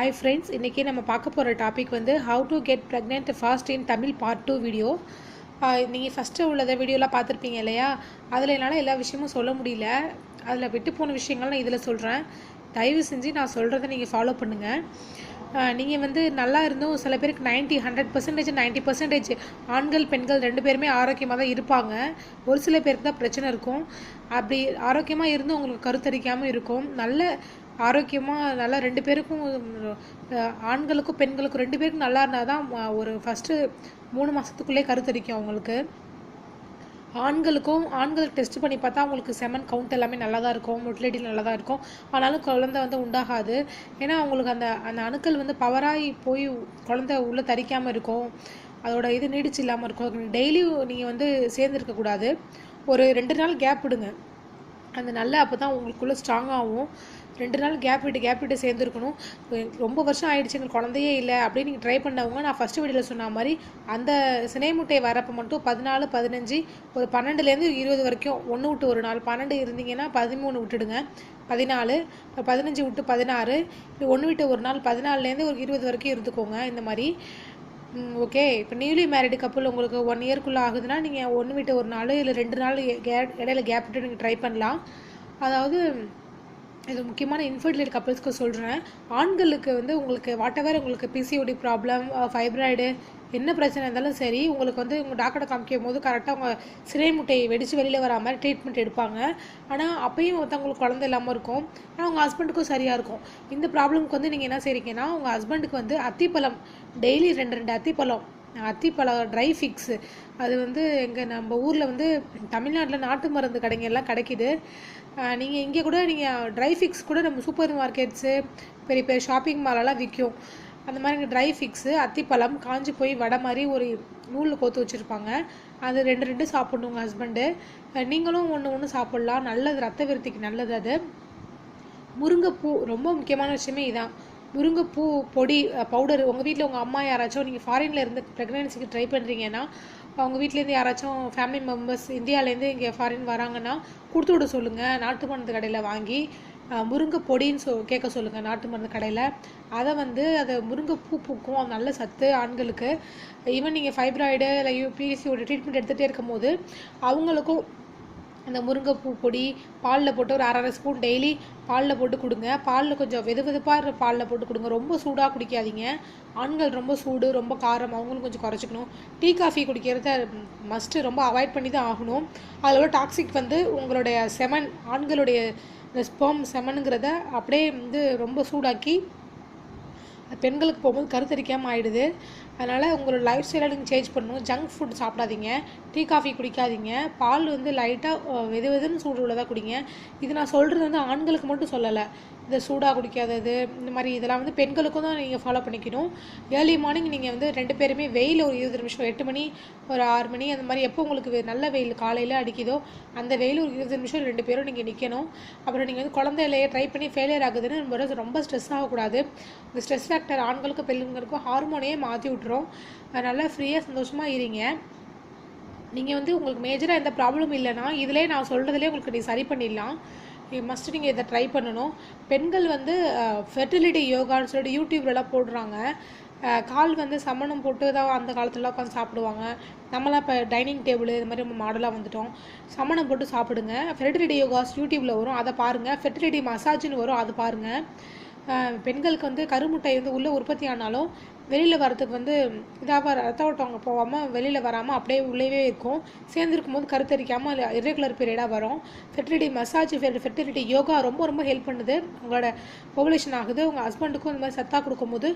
Hi friends, இன்றைக்கி நம்ம பார்க்க போகிற டாபிக் வந்து how to get pregnant fast in Tamil part 2 video. நீங்கள் ஃபஸ்ட்டு உள்ளதை வீடியோலாம் பார்த்துருப்பீங்க இல்லையா? அதில் என்னால் எல்லா விஷயமும் சொல்ல முடியல. அதில் விட்டு போன விஷயங்கள் நான் இதில் சொல்கிறேன். தயவு செஞ்சு நான் சொல்கிறத நீங்கள் ஃபாலோ பண்ணுங்கள். நீங்கள் வந்து நல்லா இருந்தும் சில பேருக்கு 100% 90% ஆண்கள் பெண்கள் 2 பேருமே ஆரோக்கியமாக தான் இருப்பாங்க. ஒரு சில பேருக்கு தான் பிரச்சனை இருக்கும். அப்படி ஆரோக்கியமாக இருந்தும் உங்களுக்கு கருத்தரிக்காமல் இருக்கும். நல்ல ஆரோக்கியமாக நல்லா 2 பேருக்கும், ஆண்களுக்கும் பெண்களுக்கும் 2 பேருக்கும் நல்லா இருந்தால் தான் ஒரு ஃபஸ்ட்டு 3 மாதத்துக்குள்ளே கருத்தரிக்கும் அவங்களுக்கு. ஆண்களுக்கு டெஸ்ட் பண்ணி பார்த்தா அவங்களுக்கு செமன் கவுண்ட் எல்லாமே நல்லா தான் இருக்கும், மொட்டிலிட்டி நல்லா தான் இருக்கும். ஆனாலும் குழந்தை வந்து உண்டாகாது. ஏன்னா அவங்களுக்கு அந்த அணுக்கள் வந்து பவராகி போய் குழந்தை உள்ளே தரிக்காமல் இருக்கும். அதோட இது நீடிச்சு இல்லாமல் இருக்கும். டெய்லியும் நீங்கள் வந்து சேர்ந்துருக்கக்கூடாது. ஒரு 2 நாள் கேப் விடுங்க. அந்த நல்ல அப்போ தான் உங்களுக்குள்ளே ஸ்ட்ராங்காகவும். 2 நாள் கேப் விட்டு சேர்ந்துருக்கணும். ரொம்ப வருஷம் ஆகிடுச்சு எங்களுக்கு குழந்தையே இல்லை அப்படின்னு நீங்கள் ட்ரை பண்ணவங்க, நான் ஃபஸ்ட்டு வீடியோவில் சொன்ன மாதிரி அந்த சினை முட்டை வரப்போ மட்டும் 14, 15, ஒரு 12லேருந்து 20 வரைக்கும், 1 விட்டு ஒரு நாள். 12 இருந்தீங்கன்னா 13 விட்டுடுங்க, 14, 15 விட்டு 16, 1 விட்டு ஒரு நாள் 14லேருந்து ஒரு 20 வரைக்கும் இருந்துக்கோங்க. இந்த மாதிரி ஓகே. இப்போ நியூலி மேரிடு கப்புள் உங்களுக்கு 1 இயர்க்குள்ளே ஆகுதுன்னா நீங்கள் 1 விட்டு ஒரு நாள் இல்லை 2 நாள் இடையில கேப் விட்டு நீங்கள் ட்ரை பண்ணலாம். அதாவது இது முக்கியமான இன்ஃபர்டிலிட்டி கப்புள்ஸ்க்கு சொல்கிறேன். ஆண்களுக்கு வந்து உங்களுக்கு வாட்டெவர் உங்களுக்கு பிசிஓடி ப்ராப்ளம், ஃபைப்ராய்டு, என்ன பிரச்சனை இருந்தாலும் சரி, உங்களுக்கு வந்து உங்கள் டாக்டரை காமிக்கும் போது கரெக்டாக உங்கள் சினை முட்டையை வெடித்து வெளியில் வரா மாதிரி ட்ரீட்மெண்ட் எடுப்பாங்க. ஆனால் அப்பயும் வந்து உங்களுக்கு குழந்தை இல்லாமல் இருக்கும். ஆனால் உங்கள் ஹஸ்பண்டுக்கும் சரியாக இருக்கும். இந்த ப்ராப்ளம்க்கு வந்து நீங்கள் என்ன செய்றீங்கன்னா, உங்கள் ஹஸ்பண்டுக்கு வந்து அத்திப்பழம் டெய்லி 2 அத்திப்பழம் ட்ரை ஃபிக்ஸு, அது வந்து நம்ம ஊரில் வந்து தமிழ்நாட்டில் நாட்டு மருந்து கடைங்கெல்லாம் கிடைக்கிது. நீங்கள் இங்கே கூட நீங்கள் ட்ரை ஃபிக்ஸ் கூட நம்ம சூப்பர் மார்க்கெட்ஸு, பெரிய பெரிய ஷாப்பிங் மாலெல்லாம் விற்கும். அந்த மாதிரி ட்ரை ஃபிக்ஸு, அத்திப்பழம் காஞ்சி போய் வடை மாதிரி ஒரு நூலில் கோத்து வச்சுருப்பாங்க. அது 2 சாப்பிட்ணும் உங்கள் ஹஸ்பண்டு. நீங்களும் ஒன்று சாப்பிட்லாம். நல்லது, ரத்த விருத்திக்கு நல்லது அது. முருங்கைப்பூ ரொம்ப முக்கியமான விஷயமே இதான். முருங்கைப்பூ பொடி பவுடர் உங்கள் வீட்டில் உங்கள் அம்மா யாராச்சும், நீங்கள் ஃபாரினில் இருந்து ப்ரெக்னென்சிக்கு ட்ரை பண்ணுறீங்கன்னா, அவங்க வீட்டிலேருந்து யாராச்சும் ஃபேமிலி மெம்பர்ஸ் இந்தியாவிலேருந்து இங்கே ஃபாரின் வராங்கன்னா கொடுத்து விட சொல்லுங்கள். நாட்டு மருந்து கடையில் வாங்கி முருங்கை பொடின்னு கேட்க சொல்லுங்கள் நாட்டு மருந்து கடையில். அதை முருங்கைப்பூ பூக்கும், அது நல்ல சத்து ஆண்களுக்கு. ஈவன் நீங்கள் ஃபைப்ராய்டு இல்லை பிசிஓடி ட்ரீட்மெண்ட் எடுத்துகிட்டே இருக்கும் போது அவங்களுக்கும் அந்த முருங்கைப்பூ பொடி பாலில் போட்டு ஒரு 1/2 ஸ்பூன் டெய்லி பாலில் போட்டு கொடுங்க. பாலில் கொஞ்சம் வெதுவெதுப்பாக பாலில் போட்டு கொடுங்க. ரொம்ப சூடாக குடிக்காதீங்க. ஆண்கள் ரொம்ப சூடு, ரொம்ப காரம், அவங்களும் கொஞ்சம் குறைச்சிக்கணும். டீ காஃபி குடிக்கிறத மஸ்ட்டு ரொம்ப அவாய்ட் பண்ணி தான் ஆகணும். அதில் உள்ள டாக்ஸிக் வந்து உங்களுடைய செமன், ஆண்களுடைய இந்த ஸ்பெர்ம் செமனுங்கிறத அப்படியே வந்து ரொம்ப சூடாக்கி பெண்களுக்கு போகும்போது கருத்தரிக்காமல் ஆகிடுது. அதனால் உங்களோட லைஃப் ஸ்டைலை நீங்கள் சேஞ்ச் பண்ணணும். ஜங்க் ஃபுட் சாப்பிடாதீங்க, டீ காஃபி குடிக்காதீங்க, பால் வந்து லைட்டாக வெதுன்னு சூடு உள்ளதாக குடிங்க. இது நான் சொல்கிறது வந்து ஆண்களுக்கு மட்டும் சொல்லலை. இந்த சூடாக குடிக்காதது, இந்த மாதிரி இதெல்லாம் வந்து பெண்களுக்கும் தான் நீங்கள் ஃபாலோ பண்ணிக்கணும். ஏர்லி மார்னிங் நீங்கள் வந்து 2 பேருமே வெயில் ஒரு 20 நிமிஷம், 8 மணி ஒரு 6 மணி, அந்த மாதிரி எப்போ உங்களுக்கு நல்ல வெயில் காலையில் அடிக்குதோ அந்த வெயில் ஒரு 20 நிமிஷம் 2 பேரும் நீங்கள் நிற்கணும். அப்புறம் நீங்கள் வந்து குழந்தையிலேயே ட்ரை பண்ணி ஃபெயிலியர் ஆகுதுன்னு ரொம்ப ஸ்ட்ரெஸ் ஆகக்கூடாது. இந்த ஸ்ட்ரெஸ் ஃபேக்டர் ஆண்களுக்கும் பெண்களுக்கும் ஹார்மோனையே மாற்றி விட்டுரும். அதனால் ஃப்ரீயாக சந்தோஷமாக இருங்க. நீங்கள் வந்து உங்களுக்கு மேஜராக எந்த ப்ராப்ளமும் இல்லைன்னா இதிலே நான் சொல்கிறதுலே உங்களுக்கு நீ சரி பண்ணிடலாம். மஸ்ட்டு நீங்கள் இதை ட்ரை பண்ணணும். பெண்கள் வந்து ஃபெர்டிலிட்டி யோகான்னு சொல்லிட்டு யூடியூப்லலாம் போடுறாங்க. கால் வந்து சமணம் போட்டு தான் அந்த காலத்துலலாம் உட்காந்து சாப்பிடுவாங்க. நம்மளாம் இப்போ டைனிங் டேபிள் இது மாதிரி நம்ம மாடலாக வந்துட்டோம். சமணம் போட்டு சாப்பிடுங்க. ஃபெர்டிலிட்டி யோகாஸ் யூடியூப்பில் வரும், அதை பாருங்கள். ஃபெர்டிலிட்டி மசாஜ்னு வரும், அது பாருங்கள். பெண்களுக்கு வந்து கருமுட்டை வந்து உள்ளே உற்பத்தி ஆனாலும் வெளியில் வரத்துக்கு வந்து இதாக ரத்த ஓட்டம் போகாமல் வெளியில் வராமல் அப்படியே உள்ளேவே இருக்கும். சேர்ந்துருக்கும் போது கருத்தரிக்காமல் இரெகுலர் பீரியடாக வரும். ஃபெர்டிலிட்டி மசாஜ், ஃபெர்டிலிட்டி யோகா ரொம்ப ஹெல்ப் பண்ணுது. உங்களோட ஓவலேஷன் ஆகுது. உங்கள் ஹஸ்பண்டுக்கும் இந்த மாதிரி சத்தாக கொடுக்கும்போது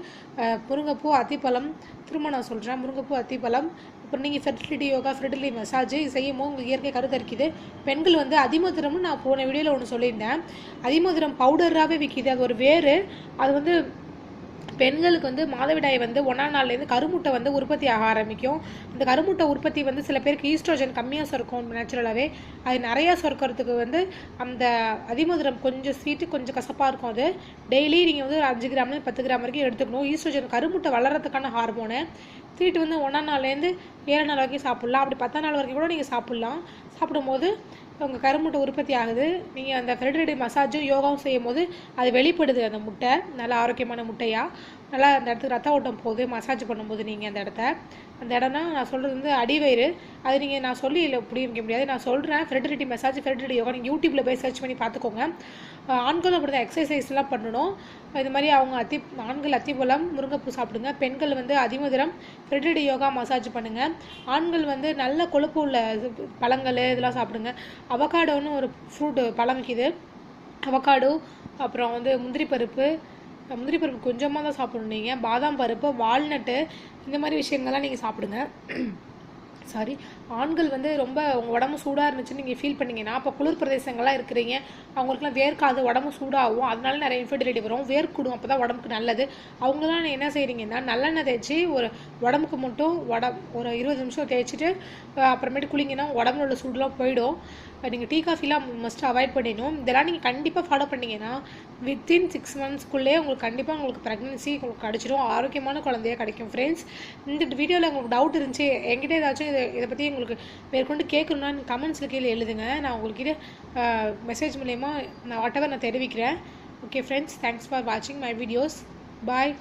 முருங்கைப்பூ, அத்திப்பழம், திரும்ப நான் சொல்கிறேன், முருங்கைப்பூ, அத்திப்பழம், அப்புறம் நீங்கள் ஃபெர்டிலிட்டி யோகா, ஃபெர்டிலிட்டி மசாஜ் செய்யும் போது உங்களுக்கு இயற்கை கருத்தரிக்குது. பெண்கள் வந்து அதிமதுரம்னு நான் போன வீடியோவில் ஒன்று சொல்லியிருந்தேன். அதிமதுரம் பவுடராகவே விற்கிது. அது ஒரு வேறு. அது வந்து பெண்களுக்கு வந்து மாதவிடாய் வந்து 1ஆம் நாள்லேருந்து கருமுட்டை வந்து உற்பத்தி ஆக ஆரம்பிக்கும். இந்த கருமுட்டை உற்பத்தி வந்து சில பேருக்கு ஈஸ்ட்ரோஜன் கம்மியாக சுரக்கும் நேச்சுரலாகவே. அது நிறையா சுரக்கிறதுக்கு வந்து அந்த அதிமதுரம் கொஞ்சம் ஸ்வீட்டு, கொஞ்சம் கசப்பாக இருக்கும். அது டெய்லி நீங்கள் வந்து 5 கிராம்லேருந்து 10 கிராம் வரைக்கும் எடுத்துக்கணும். ஈஸ்ட்ரோஜன் கருமுட்டை வளர்கிறதுக்கான ஹார்மோனு. ஸ்வீட்டு வந்து 1ஆம் நாள்லேருந்து 7 நாள் வரைக்கும் சாப்பிட்லாம். அப்படி 10ஆம் நாள் வரைக்கும் கூட நீங்கள் சாப்பிட்லாம். சாப்பிடும்போது உங்கள் கருமுட்டை உற்பத்தி ஆகுது. நீங்கள் அந்த ஃபெர்டிலிட்டி மசாஜும் யோகாவும் செய்யும் போது அது வெளிப்படுது. அந்த முட்டை நல்லா ஆரோக்கியமான முட்டையாக நல்லா அந்த இடத்துக்கு ரத்த ஓட்டம் போகுது மசாஜ் பண்ணும்போது. நீங்கள் அந்த இடம்னா நான் சொல்கிறது வந்து அடிவயிறு. அது நீங்கள் நான் சொல்லி இல்லை புரிய முடியாது. நான் சொல்கிறேன் ஃபெர்டிலிட்டி மசாஜ் ஃபெர்டிலிட்டி யோகா நீங்கள் யூடியூப்பில் போய் சர்ச் பண்ணி பார்த்துக்கோங்க. ஆண்களும் அப்படி தான் எக்ஸசைஸ்லாம் பண்ணணும். இது மாதிரி அவங்க ஆண்கள் அத்திப்பழம் முருங்கைப்பூ சாப்பிடுங்க. பெண்கள் வந்து அதிமதுரம் ஃபெர்டிலிட்டி யோகா மசாஜ் பண்ணுங்கள். ஆண்கள் வந்து நல்ல கொழுப்பு உள்ள பழங்கள் இதெல்லாம் சாப்பிடுங்க. அவகாடோன்னு ஒரு ஃப்ரூட் பழம் விற்கிது. அவகாடோ, அப்புறம் வந்து முந்திரி பருப்பு கொஞ்சமாக தான் சாப்பிடணும். நீங்கள் பாதாம் பருப்பு, வால்நட்டு இந்த மாதிரி விஷயங்கள்லாம் நீங்கள் சாப்பிடுங்க. சாரி, ஆண்கள் வந்து ரொம்ப உங்கள் உடம்பு சூடாக இருந்துச்சுன்னு நீங்கள் ஃபீல் பண்ணிங்கன்னா, அப்போ குளிர் பிரதேசங்கள்லாம் இருக்கிறீங்க, அவங்களுக்குலாம் வேர்க்காது, உடம்பு சூடாகும், அதனால நிறைய இன்ஃபர்டிலிட்டி வரும். வேர்க்கூடும், அப்போ தான் உடம்புக்கு நல்லது. அவங்களாம் என்ன செய்கிறீங்கன்னா, நல்லெண்ணெய் தேய்ச்சி ஒரு உடம்புக்கு மட்டும் ஒரு 20 நிமிஷம் தேய்ச்சிட்டு அப்புறமேட்டு குளிங்கன்னா உடம்புல உள்ள சூடுலாம் போயிடும். நீங்கள் டீ காஃபிலாம் மஸ்ட் அவாய்ட் பண்ணிடணும். இதெல்லாம் நீங்கள் கண்டிப்பாக ஃபாலோ பண்ணிங்கன்னா வித்தின் 6 monthsக்குள்ளே உங்களுக்கு ப்ரெக்னன்சி உங்களுக்கு கிடச்சிடும். ஆரோக்கியமான குழந்தையாக கிடைக்கும். ஃப்ரெண்ட்ஸ், இந்த வீடியோவில் உங்களுக்கு டவுட் இருந்துச்சு, என்கிட்ட ஏதாச்சும் இதை பற்றி உங்களுக்கு மேற்கொண்டு கேட்கணுன்னா கமெண்ட்ஸில் கீழே எழுதுங்க. நான் உங்கள்கிட்ட மெசேஜ் மூலயமா நான் தெரிவிக்கிறேன். ஓகே ஃப்ரெண்ட்ஸ், தேங்க்ஸ் ஃபார் வாட்சிங் மை வீடியோஸ். பாய்.